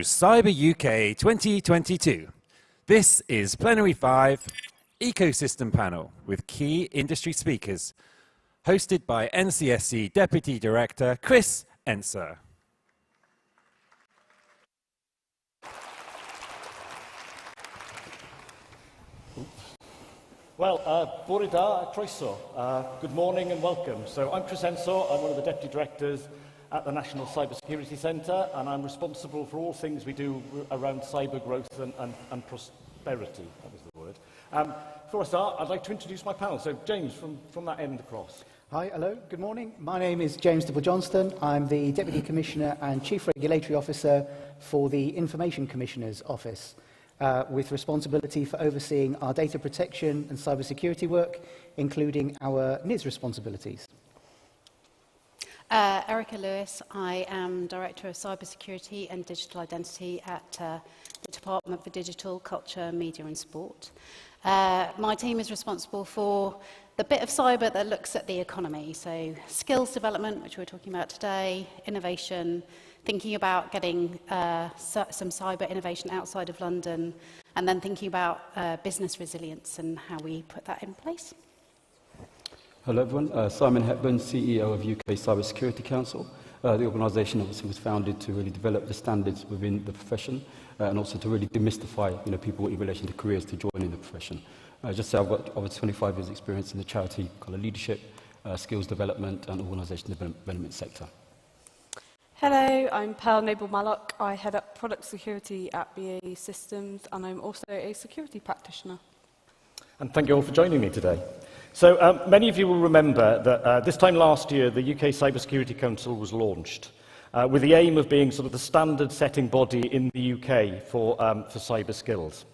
CyberUK 2022. This is Plenary 5 Ecosystem Panel with key industry speakers, hosted by NCSC Deputy Director Chris Enser. Well, bore da, croeso. Good morning and welcome. So I'm Chris Ensor, I'm one of the Deputy Directors at the National Cybersecurity Centre, and I'm responsible for all things we do around cyber growth and prosperity, that was the word. Before I start, I'd like to introduce my panel. So James, from that end across. Hi, hello, good morning. My name is James Dibble-Johnston. I'm the Deputy Commissioner and Chief Regulatory Officer for the Information Commissioner's Office, with responsibility for overseeing our data protection and cybersecurity work, including our NIS responsibilities. Erica Lewis, I am Director of Cybersecurity and Digital Identity at the Department for Digital, Culture, Media and Sport. My team is responsible for the bit of cyber that looks at the economy, so skills development, which we're talking about today, innovation, thinking about getting some cyber innovation outside of London, and then thinking about business resilience and how we put that in place. Hello everyone, Simon Hepburn, CEO of UK Cybersecurity Council. The organisation obviously was founded to really develop the standards within the profession and also to really demystify people in relation to careers to join in the profession. Just say I've got over 25 years experience in the charity kind of leadership, skills development and organisation development sector. Hello, I'm Pearl Noble-Mallock. I head up product security at BAE Systems and I'm also a security practitioner. And thank you all for joining me today. So many of you will remember that this time last year the UK Cybersecurity Council was launched with the aim of being sort of the standard setting body in the UK for cyber skills.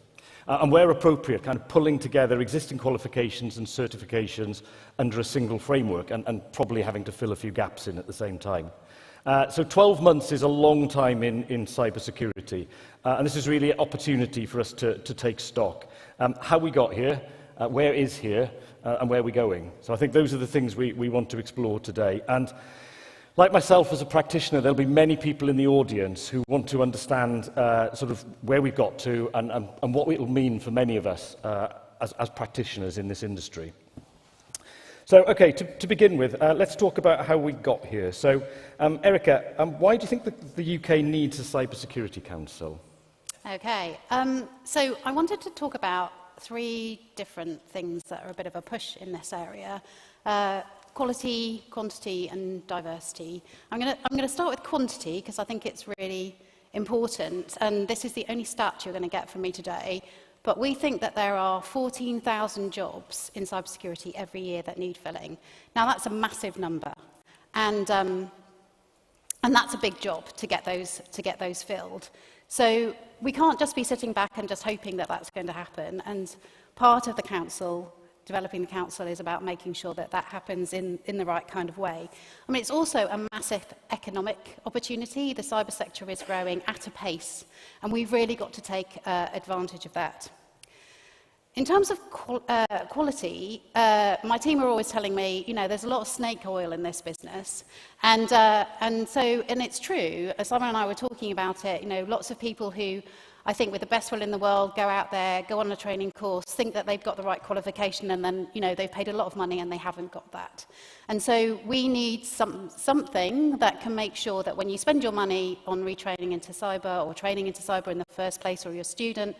And where appropriate, kind of pulling together existing qualifications and certifications under a single framework and probably having to fill a few gaps in at the same time. So 12 months is a long time in cybersecurity, and this is really an opportunity for us to take stock. How we got here, where is here, and where are we going? So I think those are the things we want to explore today. And like myself as a practitioner, there'll be many people in the audience who want to understand sort of where we've got to and what it will mean for many of us as practitioners in this industry. So, okay, to begin with, let's talk about how we got here. So, Erica, why do you think that the UK needs a cybersecurity council? Okay, so I wanted to talk about three different things that are a bit of a push in this area. Quality, quantity and diversity. I'm going to start with quantity because I think it's really important, and this is the only stat you're going to get from me today, but we think that there are 14,000 jobs in cybersecurity every year that need filling. Now that's a massive number, and that's a big job to get those filled. So we can't just be sitting back and just hoping that that's going to happen, and part of the council, developing the council, is about making sure that that happens in the right kind of way. I mean, it's also a massive economic opportunity. The cyber sector is growing at a pace, and we've really got to take advantage of that. In terms of quality, my team are always telling me, you know, there's a lot of snake oil in this business, and it's true. Simon and I were talking about it. You know, lots of people who, I think, with the best will in the world, go out there, go on a training course, think that they've got the right qualification, and then, you know, they've paid a lot of money and they haven't got that. And so we need something that can make sure that when you spend your money on retraining into cyber or training into cyber in the first place, or you're a student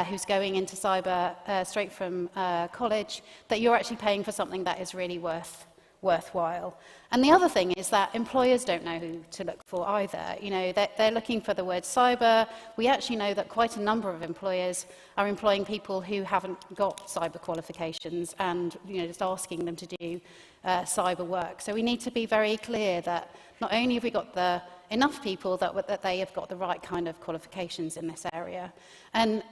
who's going into cyber straight from college, that you're actually paying for something that is really worthwhile. And the other thing is that employers don't know who to look for either. You know, they're looking for the word cyber. We actually know that quite a number of employers are employing people who haven't got cyber qualifications and, you know, just asking them to do cyber work. So we need to be very clear that not only have we got enough people that they have got the right kind of qualifications in this area. And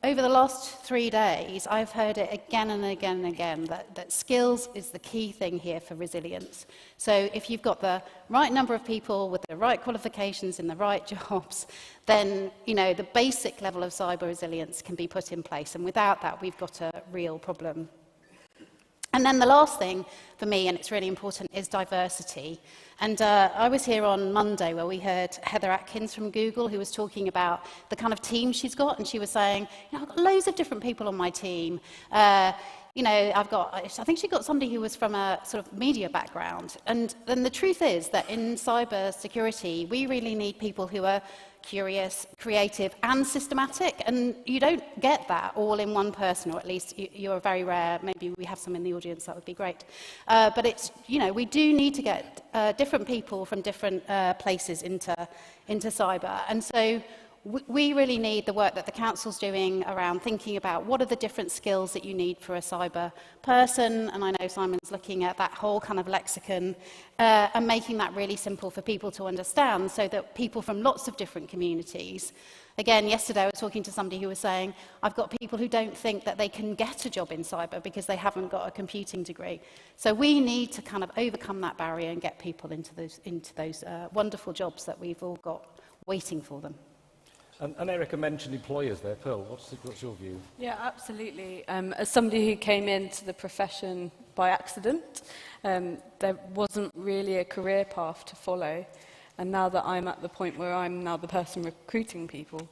over the last 3 days, I've heard it again and again and again that skills is the key thing here for resilience. So if you've got the right number of people with the right qualifications in the right jobs, then, you know, the basic level of cyber resilience can be put in place. And without that, we've got a real problem. And then the last thing for me, and it's really important, is diversity. And I was here on Monday where we heard Heather Atkins from Google, who was talking about the kind of team she's got, and she was saying, you know, I've got loads of different people on my team. You know, I think she got somebody who was from a sort of media background. And then the truth is that in cyber security, we really need people who are curious, creative, and systematic. And you don't get that all in one person, or at least you're very rare. Maybe we have some in the audience, that would be great. But it's, you know, we do need to get different people from different places into cyber. And so we really need the work that the Council's doing around thinking about what are the different skills that you need for a cyber person, and I know Simon's looking at that whole kind of lexicon and making that really simple for people to understand so that people from lots of different communities. Again, yesterday I was talking to somebody who was saying, I've got people who don't think that they can get a job in cyber because they haven't got a computing degree. So we need to kind of overcome that barrier and get people into those wonderful jobs that we've all got waiting for them. And Erica mentioned employers there. Pearl, what's your view? Yeah, absolutely. As somebody who came into the profession by accident, there wasn't really a career path to follow. And now that I'm at the point where I'm now the person recruiting people,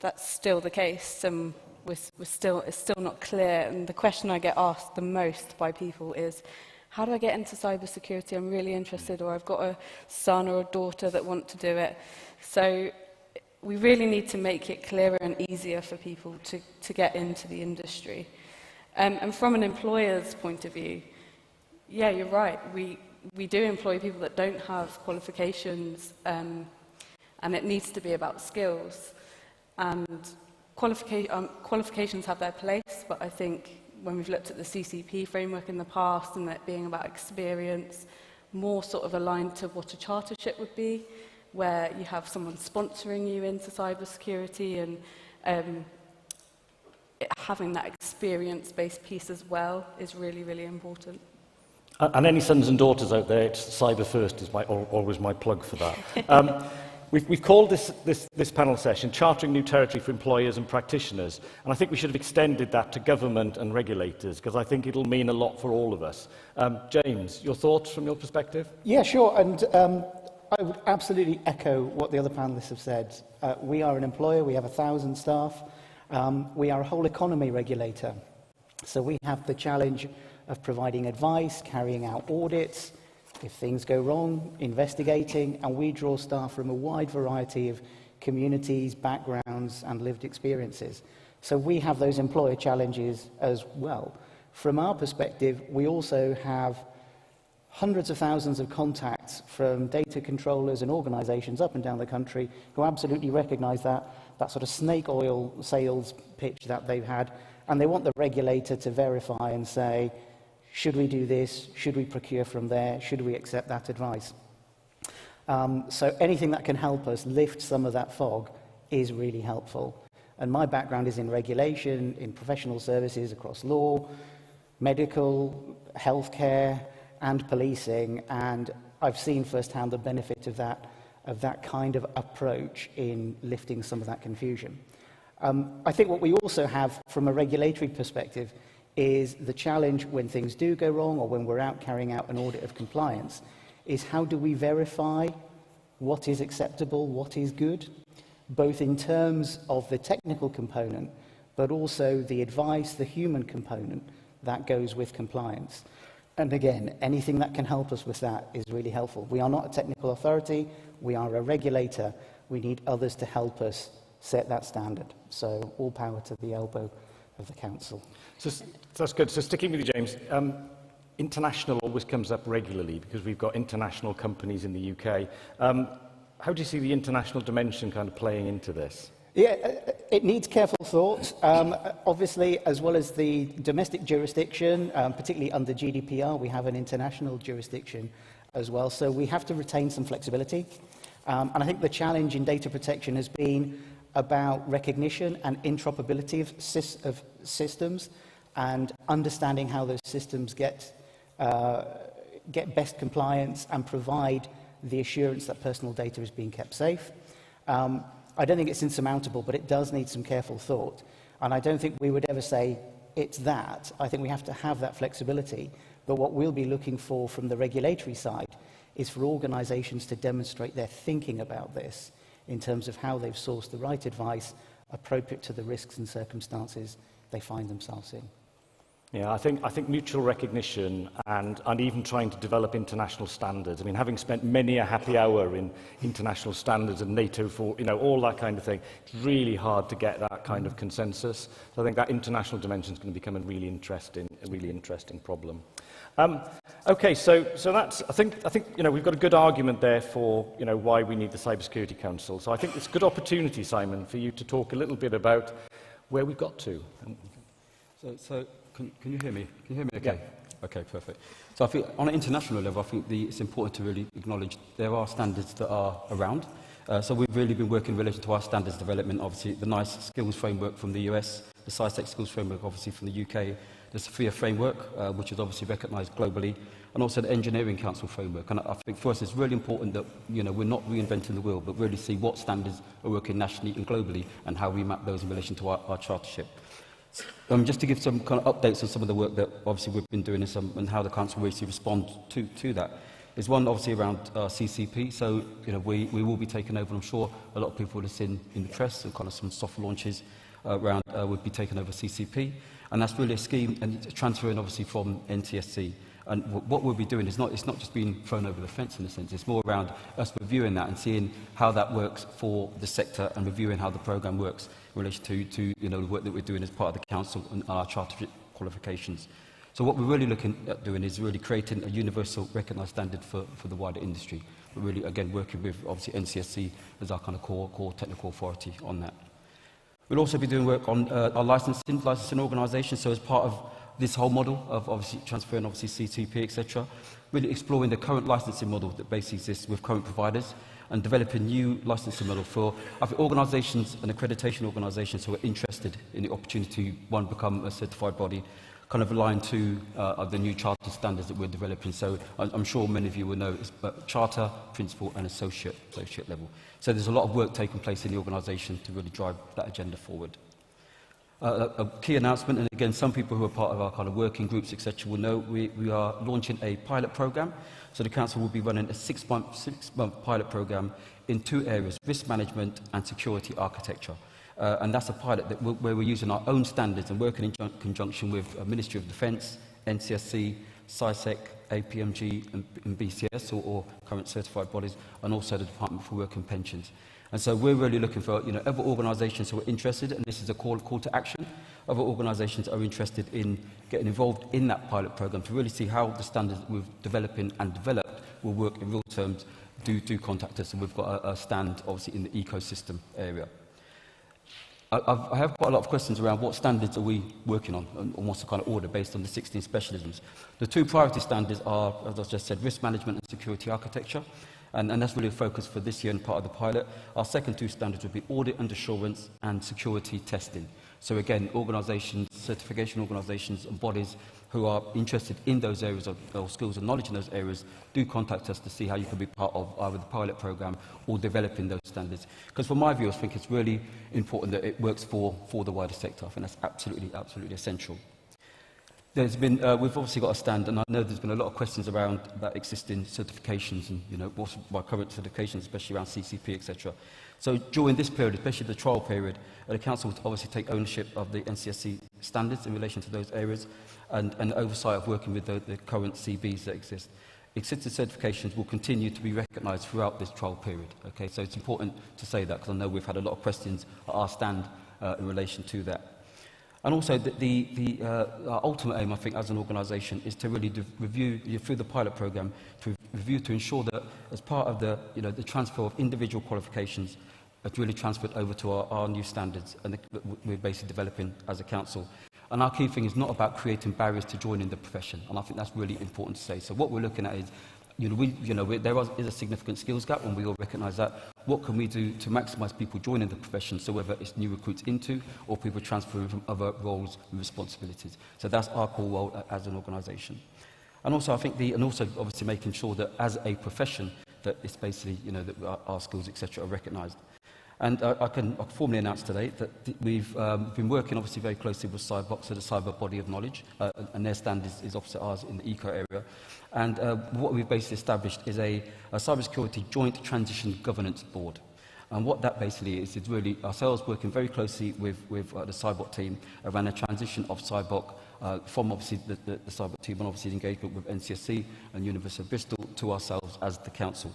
that's still the case. And it's still not clear. And the question I get asked the most by people is, how do I get into cybersecurity? I'm really interested, or I've got a son or a daughter that want to do it. So we really need to make it clearer and easier for people to get into the industry. And from an employer's point of view, yeah, you're right. We do employ people that don't have qualifications, and it needs to be about skills. And qualifications have their place, but I think when we've looked at the CCP framework in the past and that being about experience, more sort of aligned to what a chartership would be, where you have someone sponsoring you into cybersecurity and having that experience-based piece as well is really, really important. And any sons and daughters out there, it's Cyber First is always my plug for that. We've called this panel session Chartering New Territory for Employers and Practitioners, and I think we should have extended that to government and regulators, because I think it'll mean a lot for all of us. James, your thoughts from your perspective? Yeah, sure. And I would absolutely echo what the other panellists have said. We are an employer, we have 1,000 staff, we are a whole economy regulator. So we have the challenge of providing advice, carrying out audits, if things go wrong, investigating, and we draw staff from a wide variety of communities, backgrounds, and lived experiences. So we have those employer challenges as well. From our perspective, we also have hundreds of thousands of contacts from data controllers and organisations up and down the country who absolutely recognise that sort of snake oil sales pitch that they've had, and they want the regulator to verify and say, should we do this? Should we procure from there? Should we accept that advice? So anything that can help us lift some of that fog is really helpful. And my background is in regulation, in professional services across law, medical, healthcare, and policing, and I've seen firsthand the benefit of that kind of approach in lifting some of that confusion. I think what we also have from a regulatory perspective is the challenge when things do go wrong or when we're out carrying out an audit of compliance is how do we verify what is acceptable, what is good, both in terms of the technical component, but also the advice, the human component that goes with compliance. And again, anything that can help us with that is really helpful. We are not a technical authority, we are a regulator. We need others to help us set that standard. So all power to the elbow of the council. So that's good. So sticking with you, James, international always comes up regularly because we've got international companies in the UK. How do you see the international dimension kind of playing into this? Yeah, it needs careful thought. Obviously, as well as the domestic jurisdiction, particularly under GDPR, we have an international jurisdiction as well. So we have to retain some flexibility. And I think the challenge in data protection has been about recognition and interoperability of systems and understanding how those systems get best compliance and provide the assurance that personal data is being kept safe. I don't think it's insurmountable, but it does need some careful thought. And I don't think we would ever say it's that. I think we have to have that flexibility. But what we'll be looking for from the regulatory side is for organisations to demonstrate their thinking about this in terms of how they've sourced the right advice appropriate to the risks and circumstances they find themselves in. Yeah, I think mutual recognition and even trying to develop international standards. I mean, having spent many a happy hour in international standards and NATO for, all that kind of thing, it's really hard to get that kind of consensus. So I think that international dimension is going to become a really interesting problem. Okay, so that's, I think we've got a good argument there for, why we need the Cybersecurity Council. So I think it's a good opportunity, Simon, for you to talk a little bit about where we've got to. Can you hear me? Can you hear me okay? Yeah. Okay, perfect. So I think on an international level, I think it's important to really acknowledge there are standards that are around. So we've really been working in relation to our standards development, obviously the NICE skills framework from the US, the CYBERUK skills framework obviously from the UK, the Sophia framework, which is obviously recognised globally, and also the Engineering Council framework. And I think for us it's really important that we're not reinventing the wheel, but really see what standards are working nationally and globally and how we map those in relation to our chartership. Just to give some kind of updates on some of the work that obviously we've been doing and how the council will respond to that. There's one obviously around CCP, so we will be taking over, I'm sure a lot of people would have seen in the press and kind of some soft launches around would be taking over CCP, and that's really a scheme and it's transferring obviously from NTSC. And what we'll be doing is it's not just being thrown over the fence in a sense, it's more around us reviewing that and seeing how that works for the sector and reviewing how the programme works in relation to the work that we're doing as part of the council and our chartership qualifications. So what we're really looking at doing is really creating a universal recognised standard for the wider industry. We're really, again, working with obviously NCSC as our kind of core technical authority on that. We'll also be doing work on our licensing organisation, so as part of this whole model of obviously transferring obviously CTP, etc., really exploring the current licensing model that basically exists with current providers and developing new licensing model for organisations and accreditation organisations who are interested in the opportunity to, one, become a certified body, kind of aligned to the new charter standards that we're developing. So I'm sure many of you will know it's charter, principal and associate level. So there's a lot of work taking place in the organisation to really drive that agenda forward. A key announcement, and again, some people who are part of our kind of working groups, etc., will know we are launching a pilot programme. So the council will be running a six-month pilot programme in two areas, risk management and security architecture. And that's a pilot that where we're using our own standards and working in conjunction with Ministry of Defence, NCSC, CYBERUK, APMG and BCS, or current certified bodies, and also the Department for Work and Pensions. And so we're really looking for other organisations who are interested, and this is a call to action. Other organisations are interested in getting involved in that pilot programme to really see how the standards that we're developing and developed will work in real terms. Do contact us, and we've got a stand obviously in the ecosystem area. I have quite a lot of questions around what standards are we working on and what's the kind of order based on the 16 specialisms. The two priority standards are, as I just said, risk management and security architecture. And that's really a focus for this year and part of the pilot. Our second two standards would be audit and assurance and security testing. So again, organisations, certification organisations and bodies who are interested in those areas or skills and knowledge in those areas do contact us to see how you can be part of either the pilot programme or developing those standards. Because from my view, I think it's really important that it works for the wider sector. I think that's absolutely essential. There's been, we've obviously got a stand, and I know there's been a lot of questions around about existing certifications and, what's my current certifications, especially around CCP, etc. So during this period, especially the trial period, the council will obviously take ownership of the NCSC standards in relation to those areas and oversight of working with the current CBs that exist. Existing certifications will continue to be recognised throughout this trial period. Okay, so it's important to say that because I know we've had a lot of questions at our stand in relation to that. And also, our ultimate aim, I think, as an organisation, is to really review through the pilot programme, to ensure that as part of the transfer of individual qualifications, it's really transferred over to our new standards, and we're basically developing as a council. And our key thing is not about creating barriers to joining the profession, and I think that's really important to say. So what we're looking at is, there is a significant skills gap, and we all recognise that. What can we do to maximise people joining the profession, so whether it's new recruits into or people transferring from other roles and responsibilities. So that's our core role as an organisation. And also, I think obviously making sure that as a profession, that it's basically, that our skills, etc., are recognised. And I can formally announce today that we've been working obviously very closely with CYBERUK, so the cyber body of knowledge, and their stand is opposite ours in the eco area. And what we've basically established is a cybersecurity joint transition governance board. And what that basically is really ourselves working very closely with the CYBERUK team around the transition of CYBERUK from obviously the CYBERUK team and obviously engagement with NCSC and University of Bristol to ourselves as the council.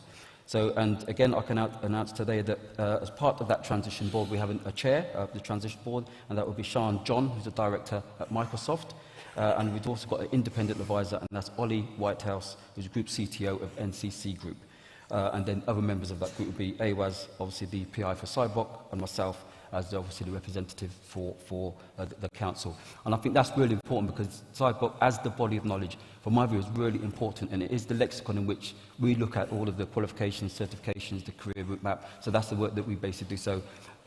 So, and again, I can announce today that as part of that transition board, we have a chair of the transition board, and that will be Sian John, who's a director at Microsoft. And we've also got an independent advisor, and that's Ollie Whitehouse, who's Group CTO of NCC Group. And then other members of that group would be Awaz, obviously the PI for CYBERUK, and myself as obviously the representative for the council. And I think that's really important because CYBERUK, as the body of knowledge, from my view, is really important, and it is the lexicon in which we look at all of the qualifications, certifications, the career route map. So that's the work that we basically do. So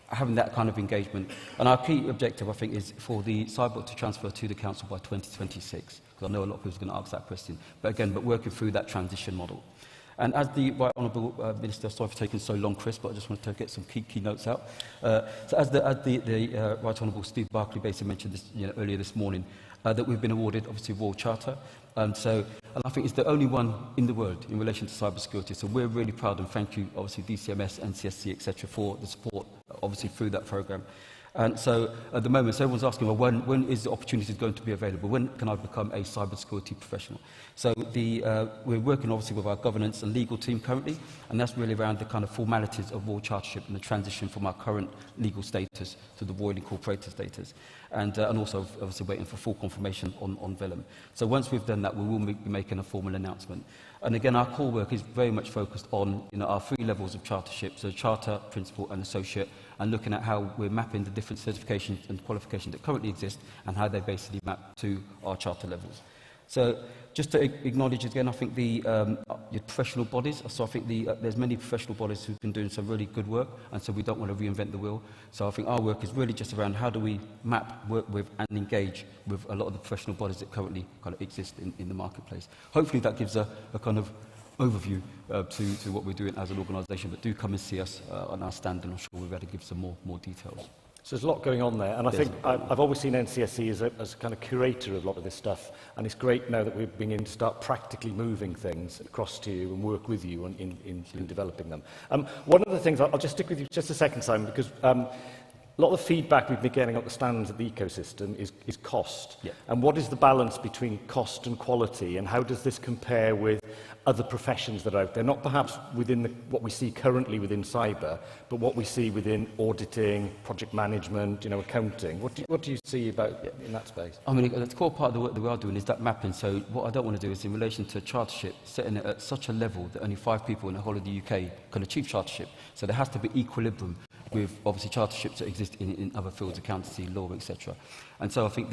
having that kind of engagement. And our key objective, I think, is for the CYBERUK to transfer to the council by 2026, because I know a lot of people are going to ask that question. But again, working through that transition model. And as the Right Honourable Minister, sorry for taking so long, Chris, but I just want to get some key notes out. So as the Right Honourable Steve Barclay basically mentioned this, earlier this morning, that we've been awarded, obviously, Royal Charter. And I think it's the only one in the world in relation to cybersecurity. So we're really proud, and thank you, obviously, DCMS, NCSC, etc., for the support, obviously, through that programme. And so at the moment, so everyone's asking, well, when is the opportunity going to be available? When can I become a cybersecurity professional? So we're working obviously with our governance and legal team currently, and that's really around the kind of formalities of Royal Chartership and the transition from our current legal status to the Royal Incorporated status, and also obviously waiting for full confirmation on Vellum. So once we've done that, we will be making a formal announcement. And again, our core work is very much focused on our 3 levels of chartership, so charter, principal and associate, and looking at how we're mapping the different certifications and qualifications that currently exist and how they basically map to our charter levels. So just to acknowledge again, I think your professional bodies, so I think there's many professional bodies who've been doing some really good work, and so we don't want to reinvent the wheel. So I think our work is really just around how do we map, work with and engage with a lot of the professional bodies that currently kind of exist in the marketplace. Hopefully that gives a kind of overview to what we're doing as an organisation, but do come and see us on our stand, and I'm sure we'll be able to give some more details. So there's a lot going on there, and I think I've always seen NCSC as a kind of curator of a lot of this stuff, and it's great now that we're beginning to start practically moving things across to you and work with you in developing them. One of the things, I'll just stick with you just a second, Simon, because a lot of the feedback we've been getting at the stands at the ecosystem is cost. Yeah. And what is the balance between cost and quality, and how does this compare with other professions that are out there, not perhaps within what we see currently within cyber, but what we see within auditing, project management, accounting. What do you see about in that space? I mean, the core part of the work that we are doing is that mapping. So what I don't want to do is, in relation to chartership, setting it at such a level that only 5 people in the whole of the UK can achieve chartership. So there has to be equilibrium with obviously charterships that exist in other fields, accountancy, law, etc. And so I think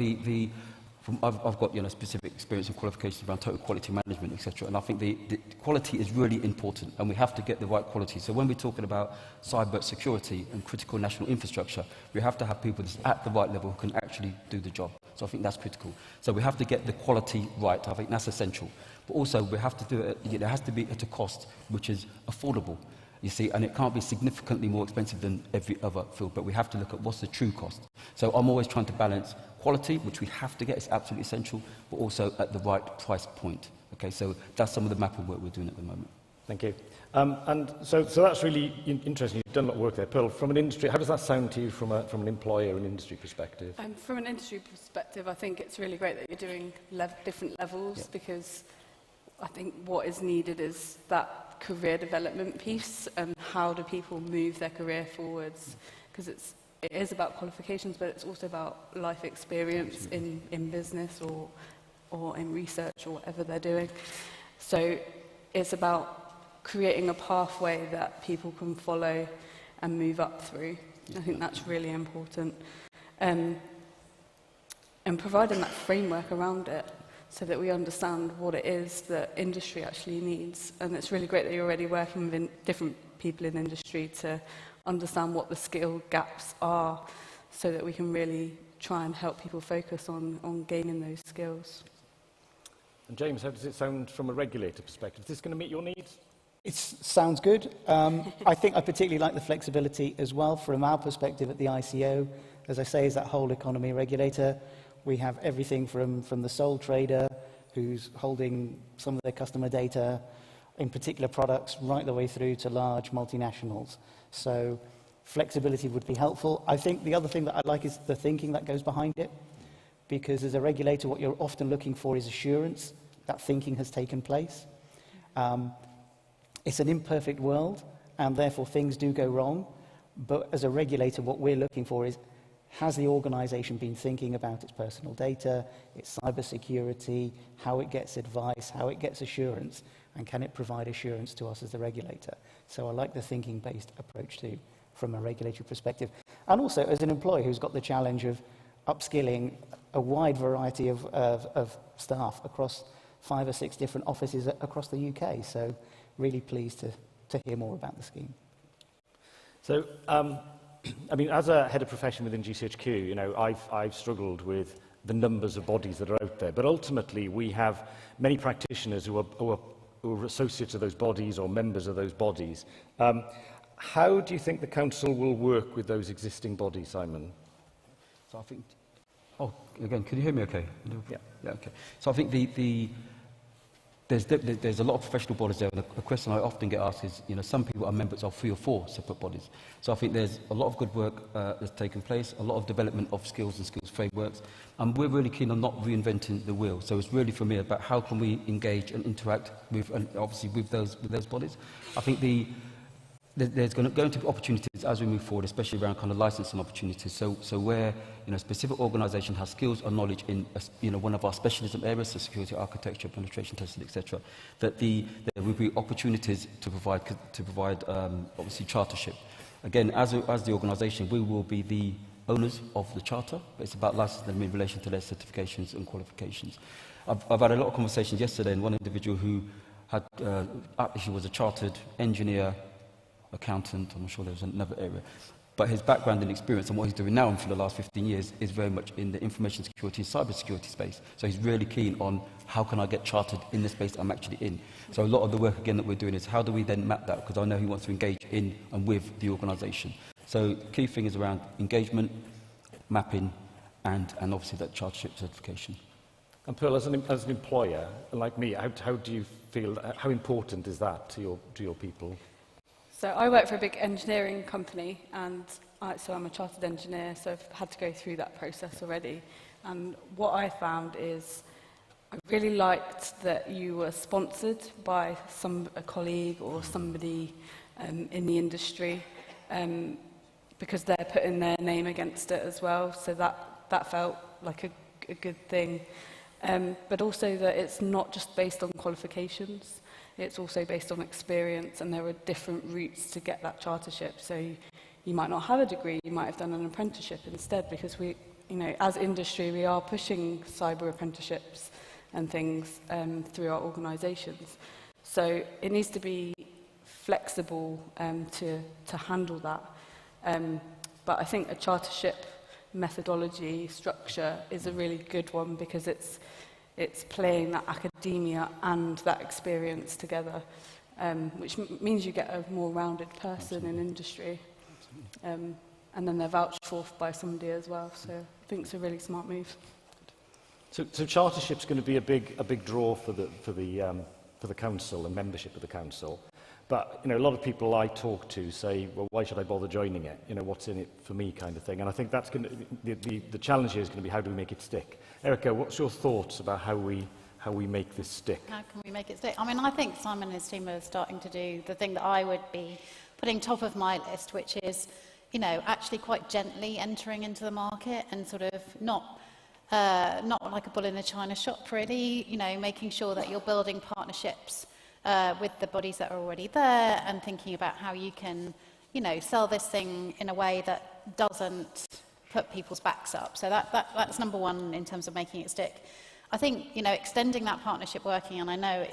I've got specific experience and qualifications around total quality management, etc. And I think the quality is really important, and we have to get the right quality. So when we're talking about cyber security and critical national infrastructure, we have to have people that's at the right level who can actually do the job. So I think that's critical. So we have to get the quality right. I think that's essential. But also we have to do it. It has to be at a cost which is affordable. You see, and it can't be significantly more expensive than every other field, but we have to look at what's the true cost. So I'm always trying to balance quality, which we have to get, is absolutely essential, but also at the right price point. Okay, so that's some of the mapping work we're doing at the moment. Thank you. And so that's really interesting. You've done a lot of work there. Pearl, from an industry, how does that sound to you from an employer and industry perspective? From an industry perspective, I think it's really great that you're doing different levels, because I think what is needed is that career development piece, and how do people move their career forwards, because it is about qualifications, but it's also about life experience in business or in research or whatever they're doing. So it's about creating a pathway that people can follow and move up through. I think that's really important, and providing that framework around it, so that we understand what it is that industry actually needs. And it's really great that you're already working with different people in industry to understand what the skill gaps are, so that we can really try and help people focus on gaining those skills. And James, how does it sound from a regulator perspective? Is this going to meet your needs? It sounds good. I think I particularly like the flexibility as well from our perspective at the ICO. As I say, as that whole economy regulator, we have everything from the sole trader who's holding some of their customer data in particular products right the way through to large multinationals. So flexibility would be helpful. I think the other thing that I like is the thinking that goes behind it, because as a regulator, what you're often looking for is assurance that thinking has taken place. It's an imperfect world, and therefore things do go wrong. But as a regulator, what we're looking for is, has the organisation been thinking about its personal data, its cybersecurity, how it gets advice, how it gets assurance, and can it provide assurance to us as the regulator? So I like the thinking-based approach too, from a regulatory perspective. And also as an employer who's got the challenge of upskilling a wide variety of staff across 5 or 6 different offices across the UK. So really pleased to hear more about the scheme. So, I mean, as a head of profession within GCHQ, you know, I've struggled with the numbers of bodies that are out there. But ultimately, we have many practitioners who are associates of those bodies or members of those bodies. How do you think the council will work with those existing bodies, Simon? So I think, oh, again, can you hear me okay? Yeah. Yeah, okay. So I think there's a lot of professional bodies there, and a question I often get asked is, you know, some people are members of 3 or 4 separate bodies. So I think there's a lot of good work that's taken place, a lot of development of skills and skills frameworks, and we're really keen on not reinventing the wheel. So it's really for me about how can we engage and interact with, and obviously with those bodies. I think there's going to be opportunities as we move forward, especially around kind of licensing opportunities. So where, you know, a specific organisation has skills or knowledge in, you know, one of our specialism areas, so security, architecture, penetration testing, etc., that there will be opportunities to provide obviously chartership. Again, as the organisation, we will be the owners of the charter, but it's about licensing them in relation to their certifications and qualifications. I've had a lot of conversations yesterday, and one individual who had actually was a chartered engineer, accountant, I'm sure there was another area, but his background and experience and what he's doing now for the last 15 years is very much in the information security and cyber security space. So he's really keen on how can I get chartered in the space I'm actually in. So a lot of the work again that we're doing is how do we then map that, because I know he wants to engage in and with the organisation. So the key thing is around engagement, mapping, and obviously that chartership certification. And Pearl, as an employer like me, how do you feel? How important is that to your people? So I work for a big engineering company, and so I'm a chartered engineer, so I've had to go through that process already. And what I found is I really liked that you were sponsored by a colleague or somebody in the industry, because they're putting their name against it as well. So that felt like a good thing. But also that it's not just based on qualifications. It's also based on experience, and there are different routes to get that chartership. So you might not have a degree, you might have done an apprenticeship instead, because we, you know, as industry, we are pushing cyber apprenticeships and things through our organisations. So it needs to be flexible to handle that. But I think a chartership methodology structure is a really good one, because it's playing that academia and that experience together, which means you get a more rounded person in industry. And then they're vouched for by somebody as well. So I think it's a really smart move. So chartership's going to be a big draw for the council and membership of the council. But, you know, a lot of people I talk to say, well, why should I bother joining it? You know, what's in it for me, kind of thing. And I think that's going to the challenge here is going to be, how do we make it stick? Erica, what's your thoughts about how we make this stick? How can we make it stick? I mean, I think Simon and his team are starting to do the thing that I would be putting top of my list, which is, you know, actually quite gently entering into the market and sort of not like a bull in a china shop, really. You know, making sure that you're building partnerships with the bodies that are already there, and thinking about how you can, you know, sell this thing in a way that doesn't put people's backs up. So that's number one in terms of making it stick. I think, you know, extending that partnership working, and I know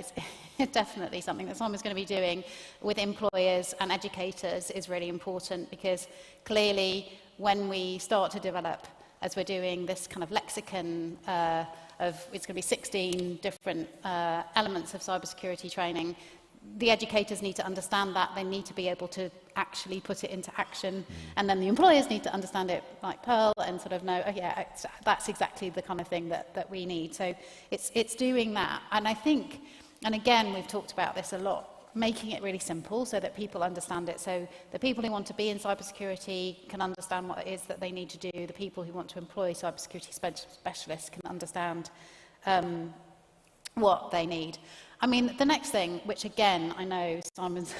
it's definitely something that Simon's going to be doing with employers and educators, is really important, because clearly when we start to develop, as we're doing, this kind of lexicon it's going to be 16 different elements of cybersecurity training, the educators need to understand that. They need to be able to actually put it into action. And then the employers need to understand it like Pearl and sort of know, oh yeah, that's exactly the kind of thing that we need. So it's doing that. And I think, and again, we've talked about this a lot, making it really simple so that people understand it. So the people who want to be in cybersecurity can understand what it is that they need to do. The people who want to employ cybersecurity specialists can understand what they need. I mean, the next thing, which again, I know Simon's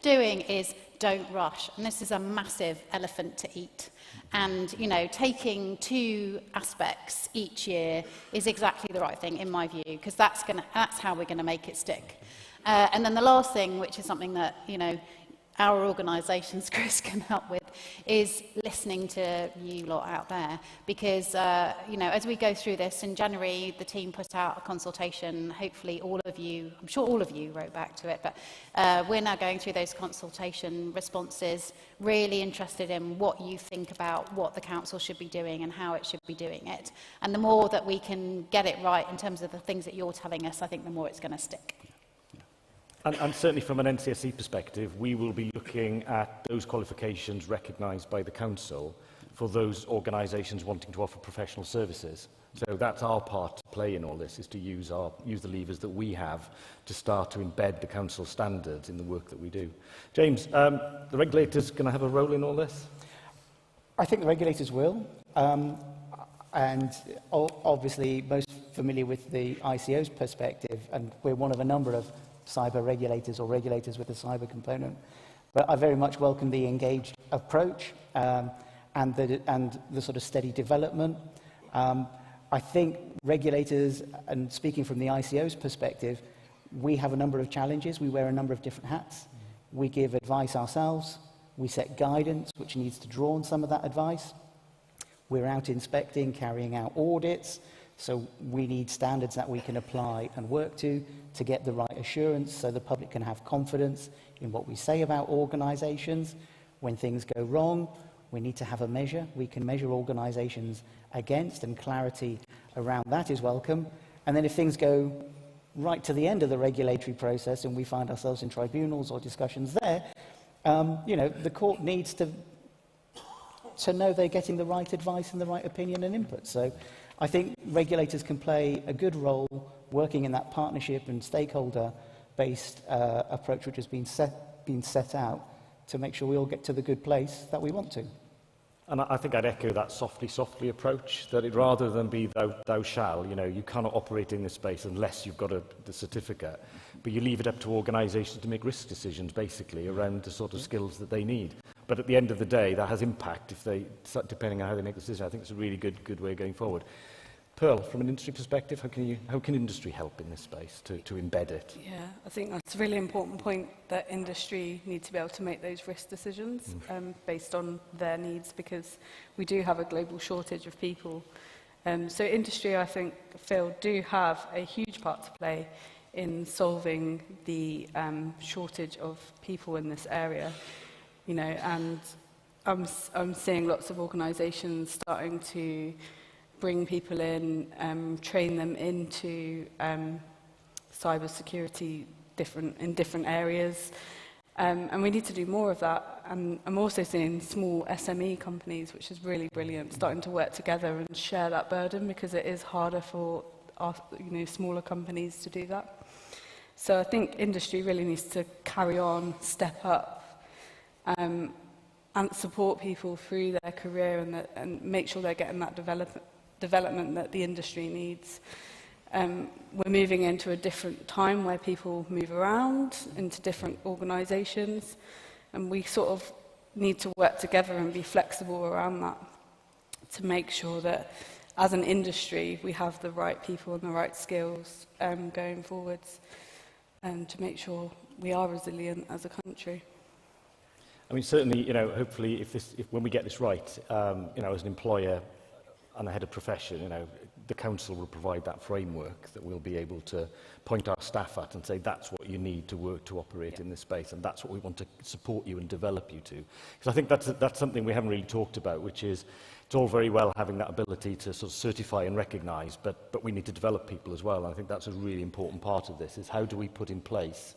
doing, is don't rush. And this is a massive elephant to eat. And, you know, taking 2 aspects each year is exactly the right thing, in my view, because that's how we're going to make it stick. And then the last thing, which is something that, you know, our organisations, Chris, can help with, is listening to you lot out there. Because, you know, as we go through this, in January, the team put out a consultation. Hopefully all of you, I'm sure all of you wrote back to it, but we're now going through those consultation responses, really interested in what you think about what the council should be doing and how it should be doing it. And the more that we can get it right in terms of the things that you're telling us, I think the more it's going to stick. And certainly from an NCSE perspective, we will be looking at those qualifications recognised by the Council for those organisations wanting to offer professional services. So that's our part to play in all this, is to use the levers that we have to start to embed the Council standards in the work that we do. James, the regulator's going to have a role in all this? I think the regulators will. And obviously most familiar with the ICO's perspective, and we're one of a number of cyber regulators or regulators with a cyber component. But I very much welcome the engaged approach and the sort of steady development. I think regulators, and speaking from the ICO's perspective, we have a number of challenges. We wear a number of different hats. We give advice ourselves. We set guidance, which needs to draw on some of that advice. We're out inspecting, carrying out audits. So we need standards that we can apply and work to get the right assurance so the public can have confidence in what we say about organisations. When things go wrong, we need to have a measure we can measure organisations against, and clarity around that is welcome. And then if things go right to the end of the regulatory process and we find ourselves in tribunals or discussions there, you know, the court needs to know they're getting the right advice and the right opinion and input. So I think regulators can play a good role working in that partnership and stakeholder-based approach which has been set out to make sure we all get to the good place that we want to. And I think I'd echo that softly approach, that it, rather than be thou shall, you know, you cannot operate in this space unless you've got the certificate, but you leave it up to organisations to make risk decisions, basically, around the sort of skills that they need. But at the end of the day, that has impact if they, depending on how they make the decision. I think it's a really good way going forward. Pearl, from an industry perspective, how can industry help in this space to embed it? Yeah, I think that's a really important point, that industry need to be able to make those risk decisions based on their needs, because we do have a global shortage of people. So industry, I think, Phil, do have a huge part to play in solving the shortage of people in this area. You know, and I'm seeing lots of organisations starting to bring people in, train them into cybersecurity in different areas, and we need to do more of that. And I'm also seeing small SME companies, which is really brilliant, starting to work together and share that burden, because it is harder for our, you know, smaller companies to do that. So I think industry really needs to carry on, step up, and support people through their career and make sure they're getting that development that the industry needs. We're moving into a different time where people move around into different organisations, and we sort of need to work together and be flexible around that to make sure that as an industry we have the right people and the right skills going forwards, and to make sure we are resilient as a country. I mean, certainly, you know, hopefully, when we get this right, you know, as an employer and a head of profession, you know, the council will provide that framework that we'll be able to point our staff at and say that's what you need to work to operate in this space, and that's what we want to support you and develop you to. Because I think that's something we haven't really talked about, which is it's all very well having that ability to sort of certify and recognise, but we need to develop people as well. And I think that's a really important part of this, is how do we put in place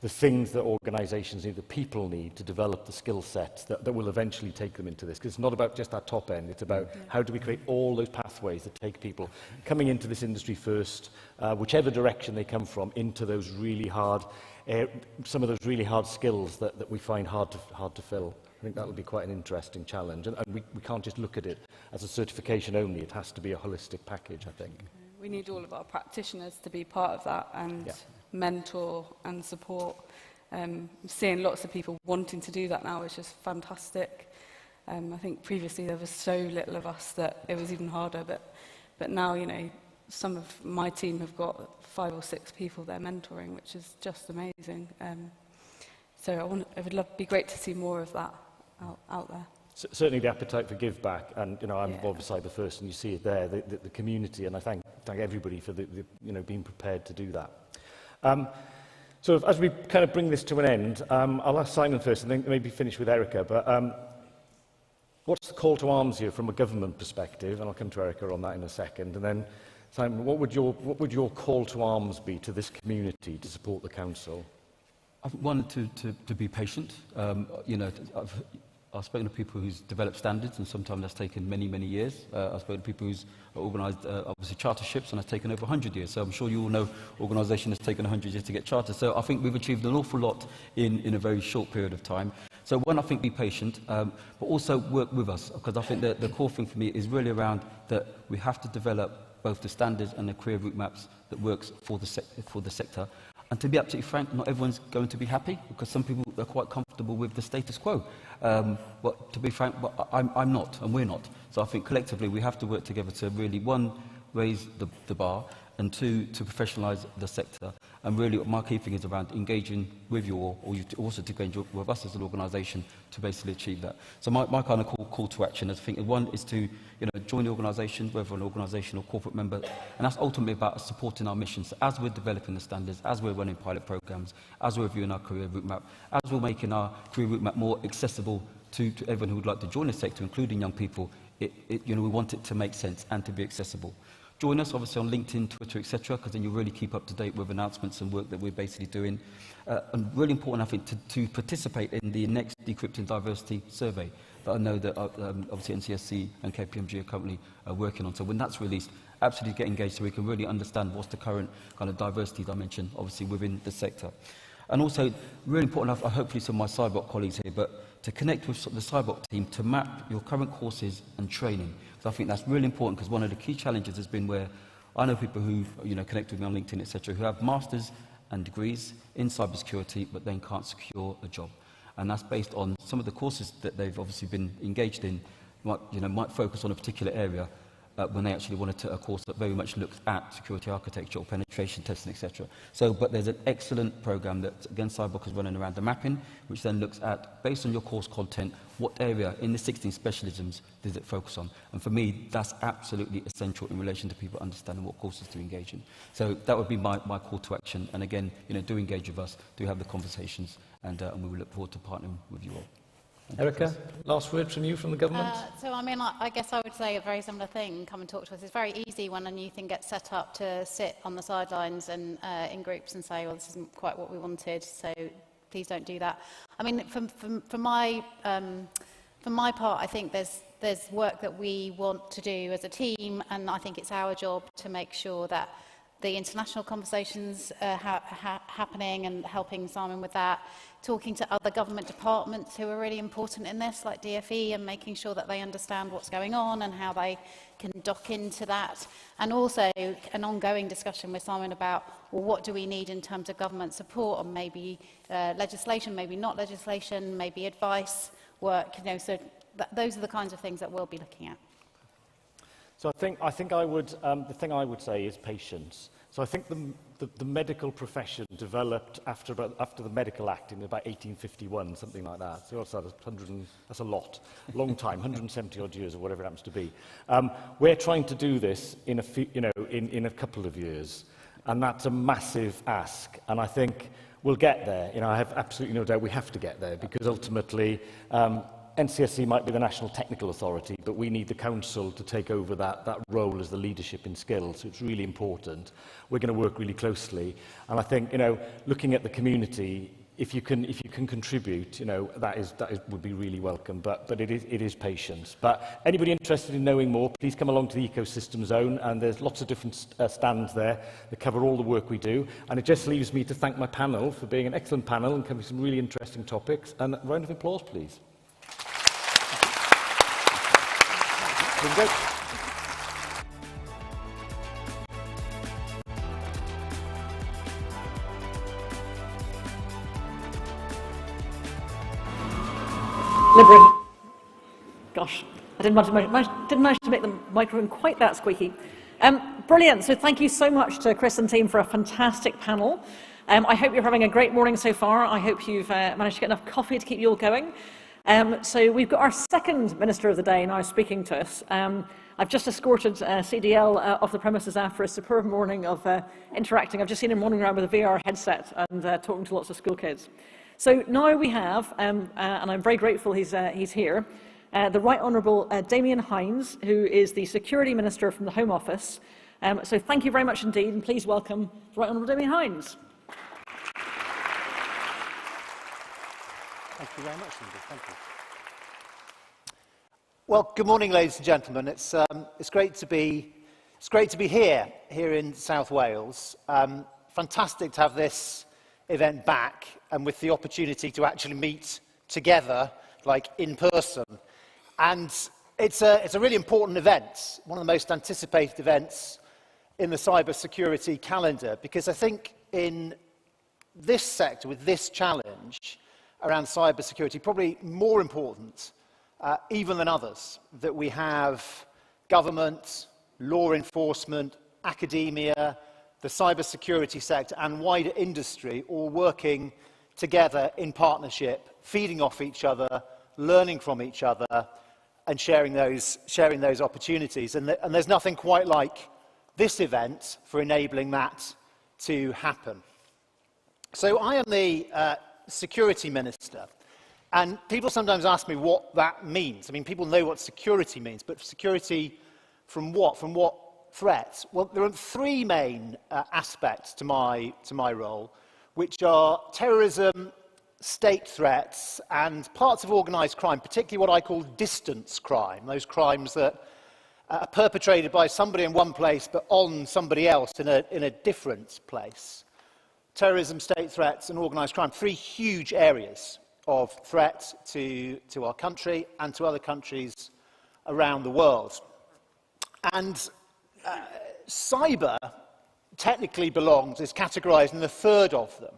the things that organisations need, the people need to develop the skill sets that will eventually take them into this. Because it's not about just that top end, it's about how do we create all those pathways that take people coming into this industry first, whichever direction they come from, into those really hard, some of those really hard skills that we find hard to fill. I think that will be quite an interesting challenge. And we can't just look at it as a certification only, it has to be a holistic package, I think. We need all of our practitioners to be part of that and mentor and support. Seeing lots of people wanting to do that now is just fantastic. I think previously there was so little of us that it was even harder, but now, you know, some of my team have got 5 or 6 people they're mentoring, which is just amazing. So it would be great to see more of that out there. Certainly the appetite for give back, and you know, I'm involved with Cyber First, and you see it there, the community, and I thank everybody for the you know, being prepared to do that. So as we kind of bring this to an end, I'll ask Simon first, and then maybe finish with Erica. But what's the call to arms here from a government perspective? And I'll come to Erica on that in a second. And then Simon, what would your call to arms be to this community to support the council? I've wanted to be patient. You know, I've spoken to people who's developed standards, and sometimes that's taken many, many years. I've spoken to people who's organised, obviously, charterships, and that's taken over 100 years. So I'm sure you all know organisation has taken 100 years to get chartered. So I think we've achieved an awful lot in a very short period of time. So one, I think, be patient, but also work with us, because I think that the core thing for me is really around that we have to develop both the standards and the career route maps that works for the sector. And to be absolutely frank, not everyone's going to be happy, because some people are quite comfortable with the status quo. But to be frank, I'm not, and we're not. So I think collectively we have to work together to really, one, raise the bar, and two, to professionalise the sector. And really my key thing is around engaging with you all, or you also to engage with us as an organisation to basically achieve that. So my kind of call to action is, I think, one is to join the organisation, whether an organisation or corporate member, and that's ultimately about supporting our mission. So as we're developing the standards, as we're running pilot programmes, as we're reviewing our career route map, as we're making our career route map more accessible to everyone who would like to join the sector, including young people, we want it to make sense and to be accessible. Join us, obviously, on LinkedIn, Twitter, etc., because then you'll really keep up to date with announcements and work that we're basically doing. And really important, I think, to participate in the next Decrypting Diversity survey that I know that obviously NCSC and KPMG are currently working on. So when that's released, absolutely get engaged so we can really understand what's the current kind of diversity dimension, obviously, within the sector. And also, really important, hopefully some of my CYBERUK colleagues here, but to connect with the CYBERUK team to map your current courses and training. So I think that's really important, because one of the key challenges has been where I know people who connect with me on LinkedIn, etc., who have masters and degrees in cybersecurity, but then can't secure a job. And that's based on some of the courses that they've obviously been engaged in, might focus on a particular area, when they actually wanted a course that very much looks at security architecture or penetration testing, etc. So, but there's an excellent program that, again, CYBERUK is running around the mapping, which then looks at, based on your course content, what area in the 16 specialisms does it focus on? And for me, that's absolutely essential in relation to people understanding what courses to engage in. So that would be my call to action. And again, do engage with us, do have the conversations, and we will look forward to partnering with you all. Erica, last word from you, from the government? So, I mean, I guess I would say a very similar thing, come and talk to us. It's very easy when a new thing gets set up to sit on the sidelines and in groups and say, well, this isn't quite what we wanted, so please don't do that. I mean, for my part, I think there's work that we want to do as a team, and I think it's our job to make sure that the international conversations are happening, and helping Simon with that, talking to other government departments who are really important in this, like DFE, and making sure that they understand what's going on and how they can dock into that. And also an ongoing discussion with Simon about, well, what do we need in terms of government support, and maybe legislation, maybe not legislation, maybe advice work, so those are the kinds of things that we'll be looking at. So I think I would, the thing I would say is patience. So I think the medical profession developed after the Medical Act in about 1851, something like that. So that's a lot, long time, 170 odd years or whatever it happens to be. We're trying to do this in a couple of years, and that's a massive ask. And I think we'll get there. I have absolutely no doubt we have to get there, because ultimately NCSC might be the National Technical Authority, but we need the Council to take over that role as the leadership in skills. So it's really important. We're going to work really closely. And I think, looking at the community, if you can contribute, that would be really welcome. But it is patience. But anybody interested in knowing more, please come along to the Ecosystem Zone, and there's lots of different stands there that cover all the work we do. And it just leaves me to thank my panel for being an excellent panel and covering some really interesting topics. And a round of applause, please. Bingo. Gosh, I didn't manage to make the microphone quite that squeaky. Brilliant. So thank you so much to Chris and team for a fantastic panel. I hope you're having a great morning so far. I hope you've managed to get enough coffee to keep you all going. So we've got our second Minister of the Day now speaking to us. I've just escorted CDL off the premises after a superb morning of interacting. I've just seen him running around with a VR headset and talking to lots of school kids. So now we have, and I'm very grateful he's here, the Right Honourable Damien Hinds, who is the Security Minister from the Home Office. So thank you very much indeed, and please welcome the Right Honourable Damien Hinds. Thank you very much, Linda. Thank you. Well, good morning, ladies and gentlemen. It's great to be here in South Wales. Fantastic to have this event back, and with the opportunity to actually meet together, like in person. And it's a really important event, one of the most anticipated events in the cybersecurity calendar, because I think in this sector, with this challenge around cybersecurity, probably more important even than others, that we have government, law enforcement, academia, the cybersecurity sector and wider industry all working together in partnership, feeding off each other, learning from each other and sharing those opportunities. And there's nothing quite like this event for enabling that to happen. So I am the Security Minister, and people sometimes ask me what that means. I mean, people know what security means, but security from what? From what threats? Well, there are three main aspects to my role, which are terrorism, state threats, and parts of organised crime, particularly what I call distance crime, those crimes that are perpetrated by somebody in one place but on somebody else in a different place. Terrorism, state threats, and organised crime, three huge areas of threat to our country and to other countries around the world. And cyber technically is categorised in the third of them,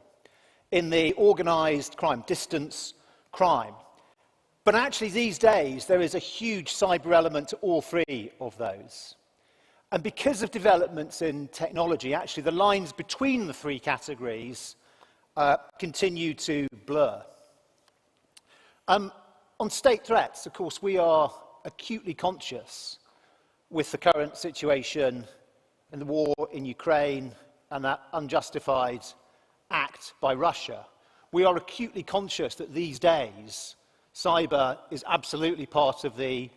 in the organised crime, distance crime. But actually these days there is a huge cyber element to all three of those. And because of developments in technology, actually the lines between the three categories continue to blur. On state threats, of course, we are acutely conscious with the current situation in the war in Ukraine and that unjustified act by Russia. We are acutely conscious that these days cyber is absolutely part of the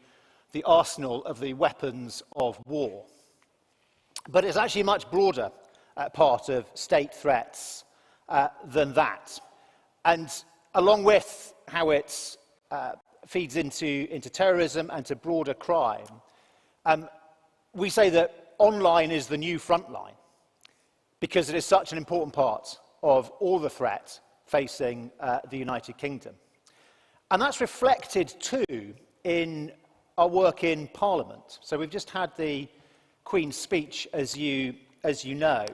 arsenal of the weapons of war. But it's actually a much broader part of state threats than that. And along with how it feeds into terrorism and to broader crime, we say that online is the new front line because it is such an important part of all the threat facing the United Kingdom. And that's reflected too in our work in Parliament. So we've just had the Queen's speech, as you know,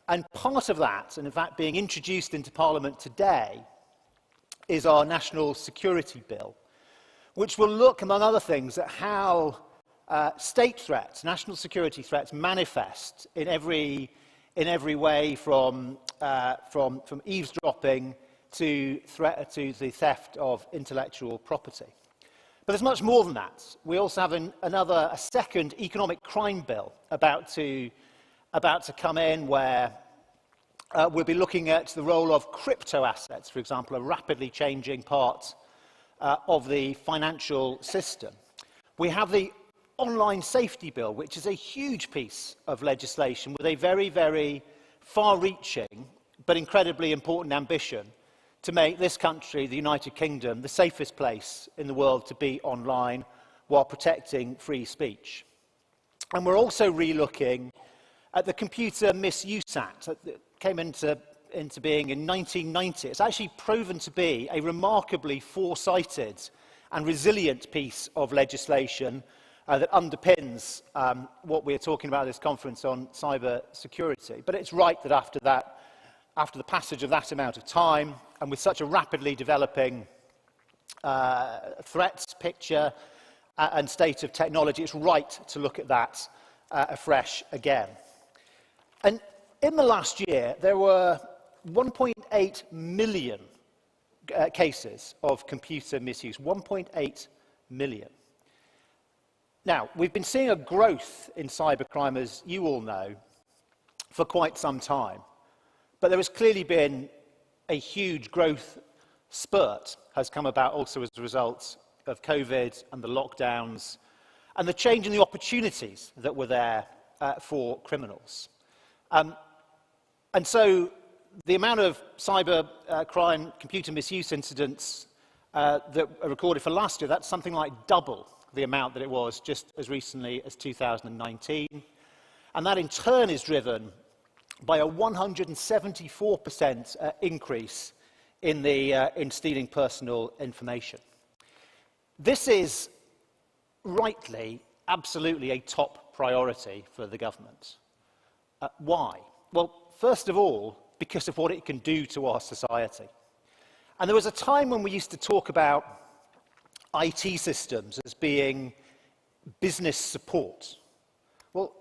and part of that, and in fact being introduced into Parliament today, is our National Security Bill, which will look, among other things, at how state threats, national security threats, manifest in every way from eavesdropping to the theft of intellectual property. But there's much more than that. We also have a second economic crime bill about to come in, where we'll be looking at the role of crypto assets, for example, a rapidly changing part of the financial system. We have the Online Safety Bill, which is a huge piece of legislation with a very, very far-reaching but incredibly important ambition to make this country, the United Kingdom, the safest place in the world to be online while protecting free speech. And we're also re-looking at the Computer Misuse Act that came into being in 1990. It's actually proven to be a remarkably foresighted and resilient piece of legislation that underpins what we're talking about at this conference on cyber security. But it's right that after the passage of that amount of time, and with such a rapidly developing threats picture and state of technology, it's right to look at that afresh again. And in the last year, there were 1.8 million cases of computer misuse. 1.8 million. Now, we've been seeing a growth in cybercrime, as you all know, for quite some time. But there has clearly been a huge growth spurt has come about also as a result of COVID and the lockdowns and the change in the opportunities that were there for criminals. And so the amount of cyber crime, computer misuse incidents that are recorded for last year, that's something like double the amount that it was just as recently as 2019. And that in turn is driven by a 174% increase in stealing personal information. This is rightly, absolutely a top priority for the government. Why? Well, first of all, because of what it can do to our society. And there was a time when we used to talk about IT systems as being business support. Well,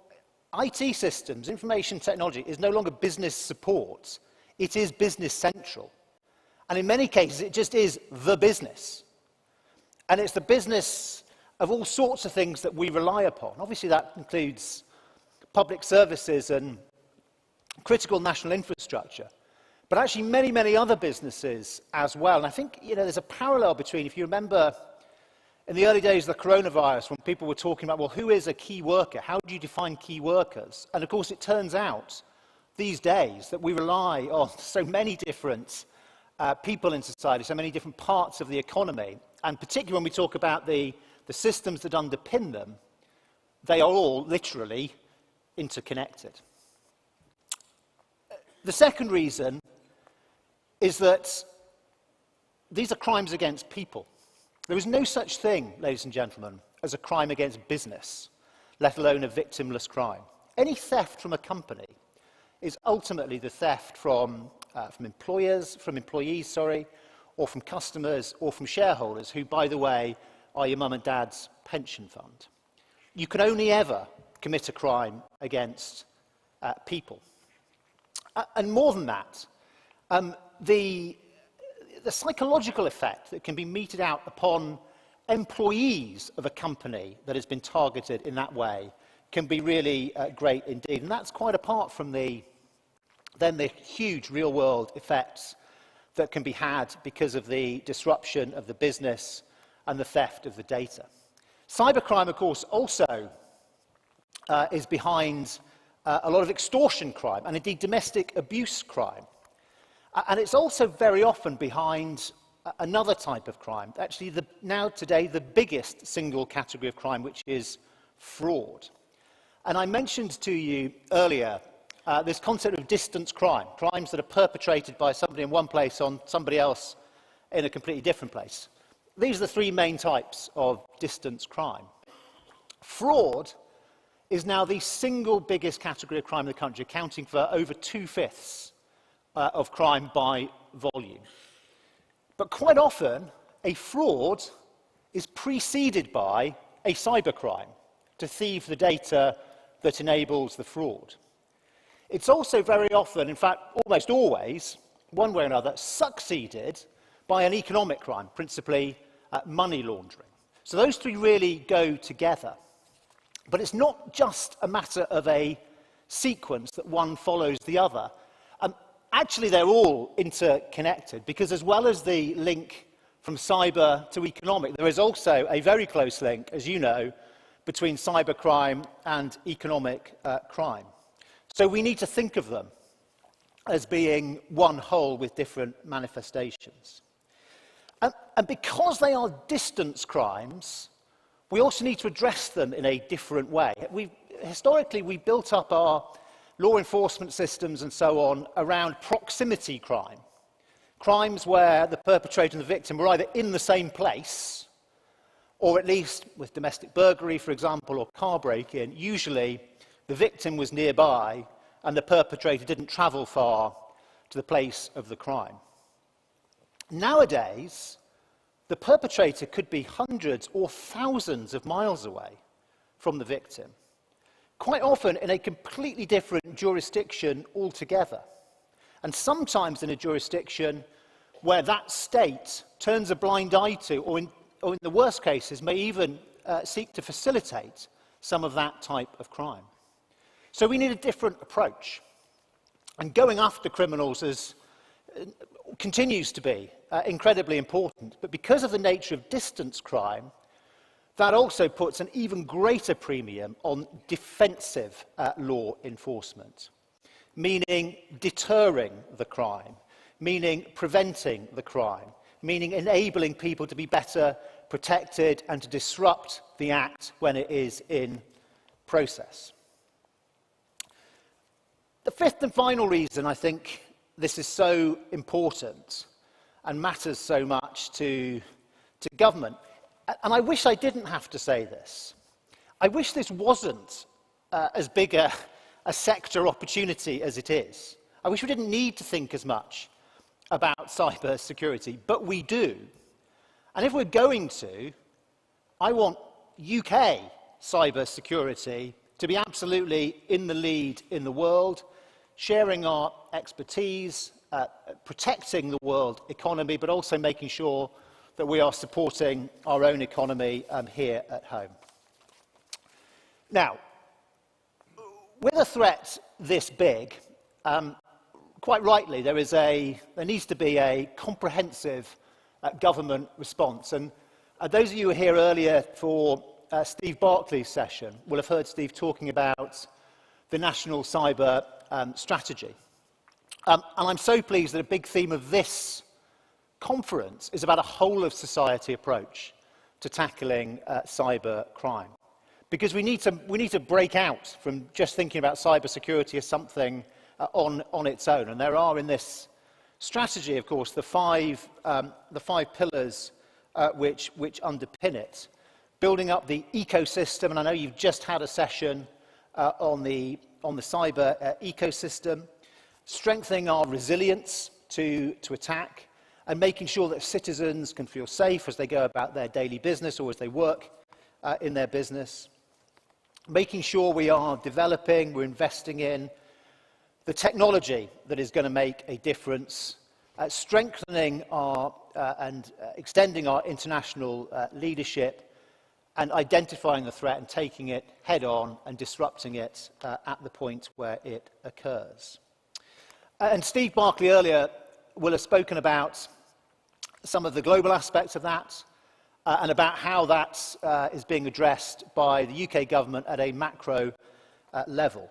IT systems, information technology, is no longer business support. It is business central. And in many cases, it just is the business. And it's the business of all sorts of things that we rely upon. Obviously, that includes public services and critical national infrastructure. But actually, many, many other businesses as well. And I think, there's a parallel between, if you remember, in the early days of the coronavirus, when people were talking about, well, who is a key worker? How do you define key workers? And of course, it turns out these days that we rely on so many different people in society, so many different parts of the economy. And particularly when we talk about the systems that underpin them, they are all literally interconnected. The second reason is that these are crimes against people. There is no such thing, ladies and gentlemen, as a crime against business, let alone a victimless crime. Any theft from a company is ultimately the theft from employees, or from customers, or from shareholders, who, by the way, are your mum and dad's pension fund. You can only ever commit a crime against people. And more than that, the psychological effect that can be meted out upon employees of a company that has been targeted in that way can be really great indeed. And that's quite apart from the huge real-world effects that can be had because of the disruption of the business and the theft of the data. Cybercrime, of course, also is behind a lot of extortion crime and indeed domestic abuse crime. And it's also very often behind another type of crime, actually now today the biggest single category of crime, which is fraud. And I mentioned to you earlier this concept of distance crime, crimes that are perpetrated by somebody in one place on somebody else in a completely different place. These are the three main types of distance crime. Fraud is now the single biggest category of crime in the country, accounting for over 2/5 of crime by volume. But quite often, a fraud is preceded by a cybercrime to thieve the data that enables the fraud. It's also very often, in fact, almost always, one way or another, succeeded by an economic crime, principally money laundering. So those three really go together. But it's not just a matter of a sequence that one follows the other. Actually, they're all interconnected, because as well as the link from cyber to economic. There is also a very close link, as you know, between cybercrime and economic crime. So we need to think of them as being one whole with different manifestations. And because they are distance crimes, we also need to address them in a different way. Historically, we built up our law enforcement systems and so on around proximity crime. Crimes where the perpetrator and the victim were either in the same place, or at least with domestic burglary, for example, or car break-in, usually the victim was nearby and the perpetrator didn't travel far to the place of the crime. Nowadays, the perpetrator could be hundreds or thousands of miles away from the victim, quite often in a completely different jurisdiction altogether, and sometimes in a jurisdiction where that state turns a blind eye to, or in the worst cases, may even seek to facilitate some of that type of crime. So we need a different approach. And going after criminals continues to be incredibly important. But because of the nature of distance crime, that also puts an even greater premium on defensive law enforcement, meaning deterring the crime, meaning preventing the crime, meaning enabling people to be better protected and to disrupt the act when it is in process. The fifth and final reason I think this is so important and matters so much to government, and I wish I didn't have to say this, I wish this wasn't as big a sector opportunity as it is. I wish we didn't need to think as much about cyber security, but we do. And if we're going to, I want UK cyber security to be absolutely in the lead in the world, sharing our expertise, protecting the world economy, but also making sure that we are supporting our own economy here at home. Now, with a threat this big, quite rightly, there needs to be a comprehensive government response. And those of you who were here earlier for Steve Barclay's session will have heard Steve talking about the National Cyber Strategy. And I'm so pleased that a big theme of this conference is about a whole-of-society approach to tackling cyber crime. Because we need to break out from just thinking about cyber security as something on its own. And there are in this strategy, of course, the five pillars which underpin it. Building up the ecosystem, and I know you've just had a session on the cyber ecosystem. Strengthening our resilience to attack, and making sure that citizens can feel safe as they go about their daily business or as they work in their business. Making sure we are developing, we're investing in the technology that is going to make a difference, strengthening our and extending our international leadership, and identifying the threat and taking it head on and disrupting it at the point where it occurs. And Steve Barclay earlier will have spoken about some of the global aspects of that and about how that is being addressed by the UK government at a macro level.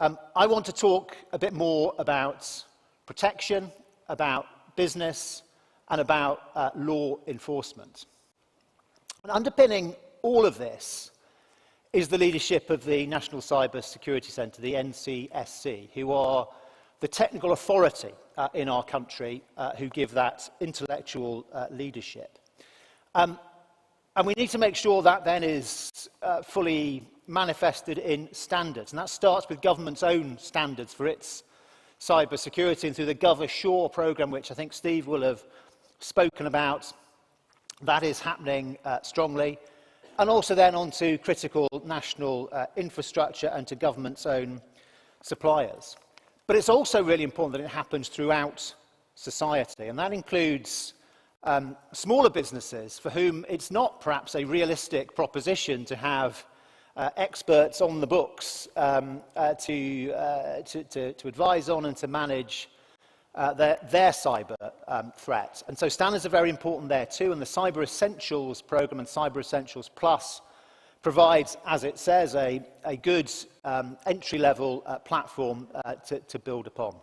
I want to talk a bit more about protection, about business, and about law enforcement. And underpinning all of this is the leadership of the National Cyber Security Centre, the NCSC, who are the technical authority in our country who give that intellectual leadership. And we need to make sure that then is fully manifested in standards. And that starts with government's own standards for its cyber security and through the GovAssure programme, which I think Steve will have spoken about. That is happening strongly. And also then onto critical national infrastructure and to government's own suppliers. But it's also really important that it happens throughout society, and that includes smaller businesses for whom it's not perhaps a realistic proposition to have experts on the books to advise on and to manage their cyber threat. And so standards are very important there too, and the Cyber Essentials programme and Cyber Essentials Plus provides, as it says, a good entry-level platform to build upon.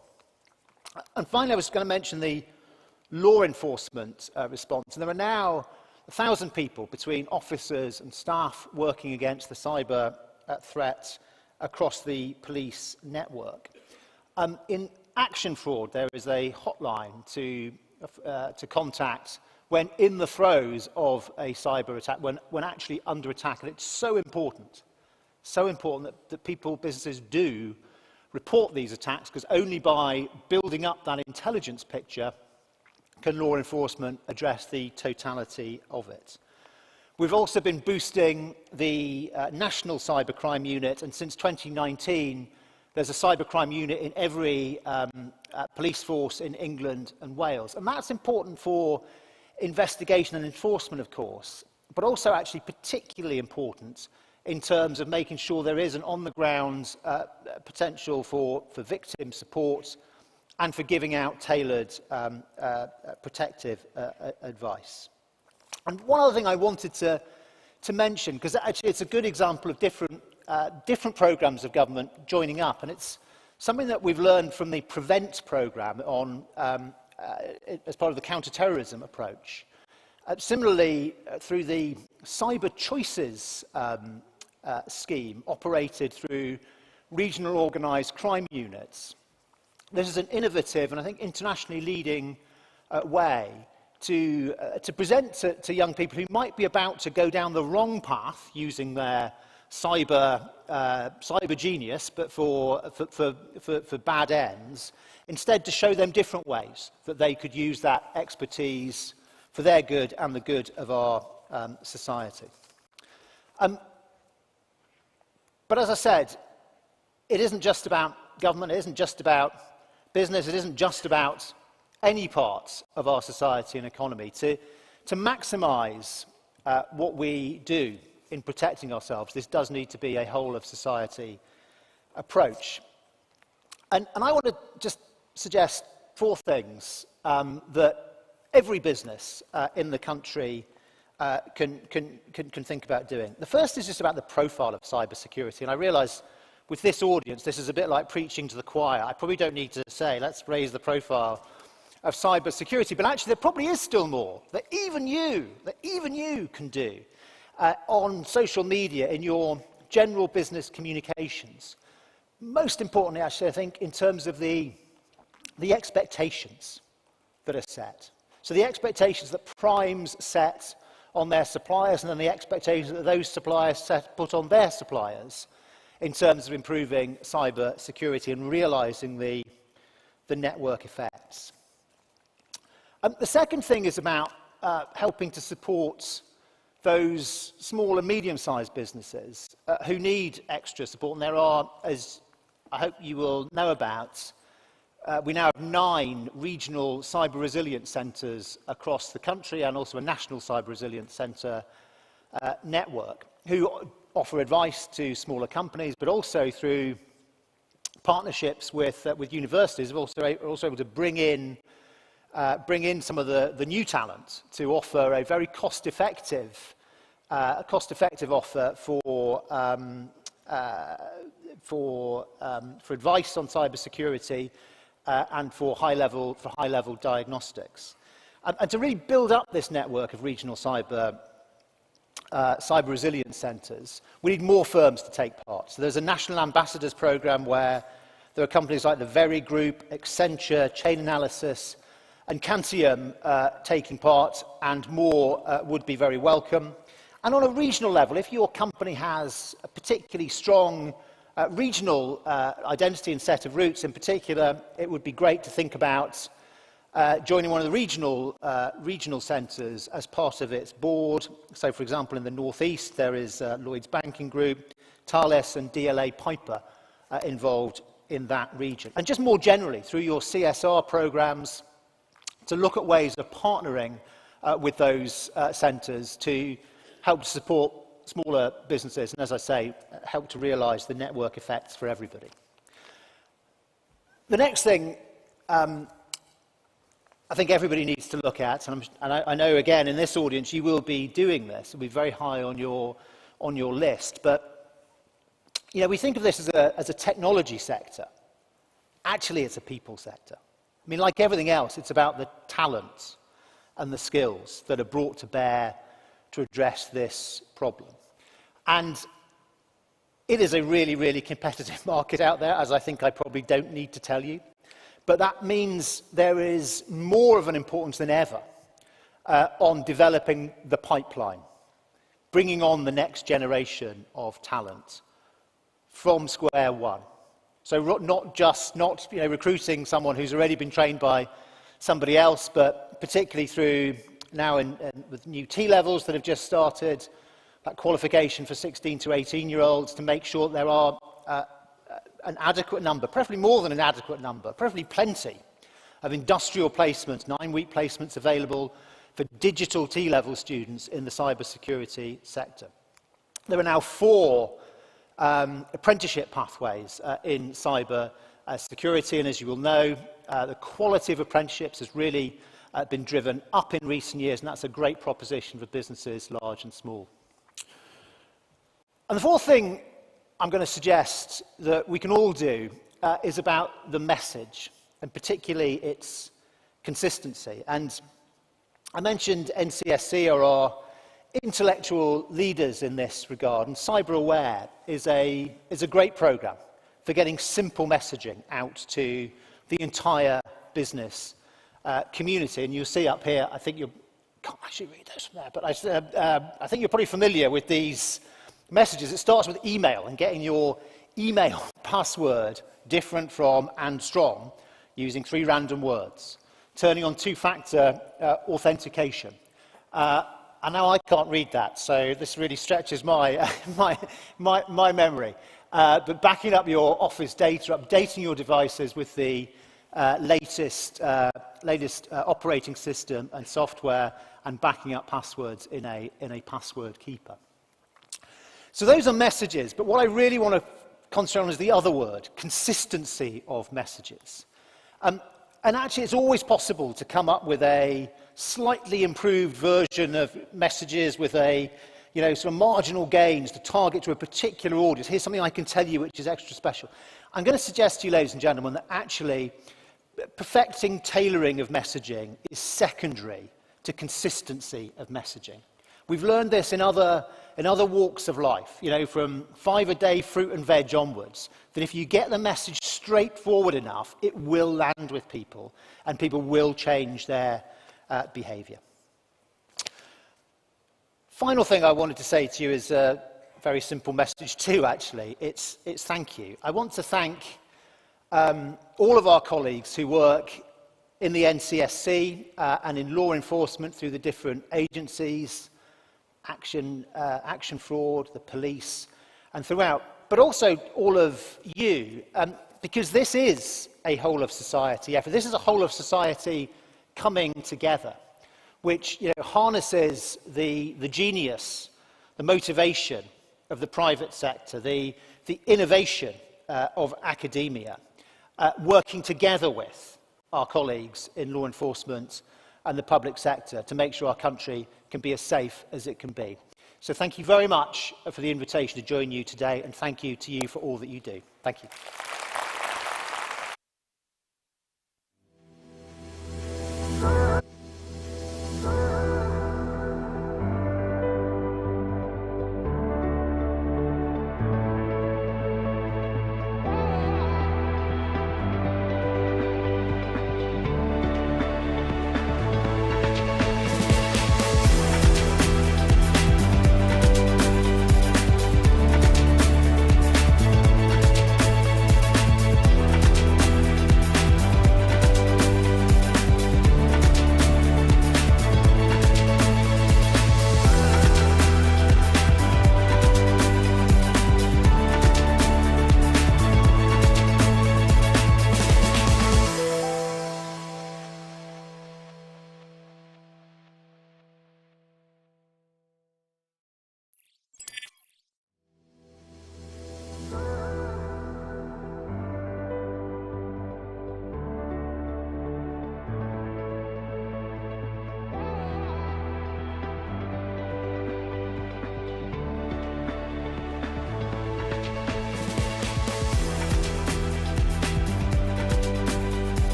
And finally, I was going to mention the law enforcement response. And there are now 1,000 people between officers and staff working against the cyber threat across the police network. In action fraud, there is a hotline to contact when in the throes of a cyber attack, when actually under attack. And it's so important that people, businesses do report these attacks, because only by building up that intelligence picture can law enforcement address the totality of it. We've also been boosting the National Cybercrime Unit, and since 2019, there's a cybercrime unit in every police force in England and Wales. And that's important for investigation and enforcement, of course, but also actually particularly important in terms of making sure there is an on-the-ground potential for victim support and for giving out tailored protective advice. And one other thing I wanted to mention, because actually it's a good example of different programmes of government joining up, and it's something that we've learned from the PREVENT programme on as part of the counter-terrorism approach. Similarly, through the Cyber Choices scheme operated through regional organised crime units, this is an innovative and I think internationally leading way to present to young people who might be about to go down the wrong path using their cyber genius, but for bad ends, instead to show them different ways that they could use that expertise for their good and the good of our society. But as I said, it isn't just about government, it isn't just about business, it isn't just about any parts of our society and economy. To maximise what we do in protecting ourselves, this does need to be a whole of society approach. And I want to just suggest 4 things that every business in the country can think about doing. The first is just about the profile of cybersecurity, and I realise with this audience this is a bit like preaching to the choir. I probably don't need to say let's raise the profile of cybersecurity, but actually there probably is still more that even you can do on social media, in your general business communications. Most importantly, actually, I think, in terms of the expectations that are set. So the expectations that primes set on their suppliers, and then the expectations that those suppliers put on their suppliers in terms of improving cyber security and realising the network effects. The second thing is about helping to support those small and medium-sized businesses who need extra support. And there are, as I hope you will know about, we now have 9 regional cyber resilience centres across the country, and also a national cyber resilience centre network, who offer advice to smaller companies, but also through partnerships with universities, are also able to bring in some of the new talent to offer a very cost-effective offer for advice on cybersecurity and for high-level diagnostics, and to really build up this network of regional cyber resilience centres, we need more firms to take part. So there's a national ambassadors programme where there are companies like the Very Group, Accenture, Chain Analysis, and Cantium taking part, and more would be very welcome. And on a regional level, if your company has a particularly strong regional identity and set of roots in particular, it would be great to think about joining one of the regional centres as part of its board. So, for example, in the northeast, there is Lloyds Banking Group, Thales and DLA Piper involved in that region. And just more generally, through your CSR programmes, to look at ways of partnering with those centres to help to support smaller businesses, and as I say, help to realise the network effects for everybody. The next thing I think everybody needs to look at, and I know again in this audience you will be doing this, it'll be very high on your list, but you know, we think of this as a technology sector. Actually, it's a people sector. I mean, like everything else, it's about the talents and the skills that are brought to bear to address this problem. And it is a really, really competitive market out there, as I think I probably don't need to tell you. But that means there is more of an importance than ever on developing the pipeline, bringing on the next generation of talent from square one. So not recruiting someone who's already been trained by somebody else, but particularly through now with new T-levels that have just started, that qualification for 16 to 18-year-olds to make sure that there are an adequate number, preferably more than an adequate number, preferably plenty of industrial placements, 9-week placements available for digital T-level students in the cybersecurity sector. There are now 4 apprenticeship pathways in cyber security, and as you will know, the quality of apprenticeships has really been driven up in recent years, and that's a great proposition for businesses large and small. And the fourth thing I'm going to suggest that we can all do is about the message, and particularly its consistency. And I mentioned NCSC are our intellectual leaders in this regard, and CyberAware is a great programme for getting simple messaging out to the entire business community. And you'll see up here, I think can't actually read those from there, but I think you're probably familiar with these messages. It starts with email and getting your email password different from and strong using 3 random words, turning on 2-factor authentication. And now I can't read that, so this really stretches my memory. But backing up your office data, updating your devices with the latest operating system and software, and backing up passwords in a password keeper. So those are messages, but what I really want to concentrate on is the other word, consistency of messages. And actually, it's always possible to come up with a slightly improved version of messages with sort of marginal gains to target to a particular audience. Here's something I can tell you which is extra special. I'm going to suggest to you, ladies and gentlemen, that actually perfecting tailoring of messaging is secondary to consistency of messaging. We've learned this in other walks of life, from 5-a-day fruit and veg onwards, that if you get the message straightforward enough, it will land with people, and people will change their behaviour. Final thing I wanted to say to you is a very simple message too, actually. It's thank you. I want to thank all of our colleagues who work in the NCSC and in law enforcement through the different agencies, Action Fraud, the police, and throughout, but also all of you, because this is a whole of society effort. This is a whole of society coming together, which harnesses the genius, the motivation of the private sector, the innovation of academia, working together with our colleagues in law enforcement and the public sector to make sure our country can be as safe as it can be. So thank you very much for the invitation to join you today, and thank you to you for all that you do. Thank you.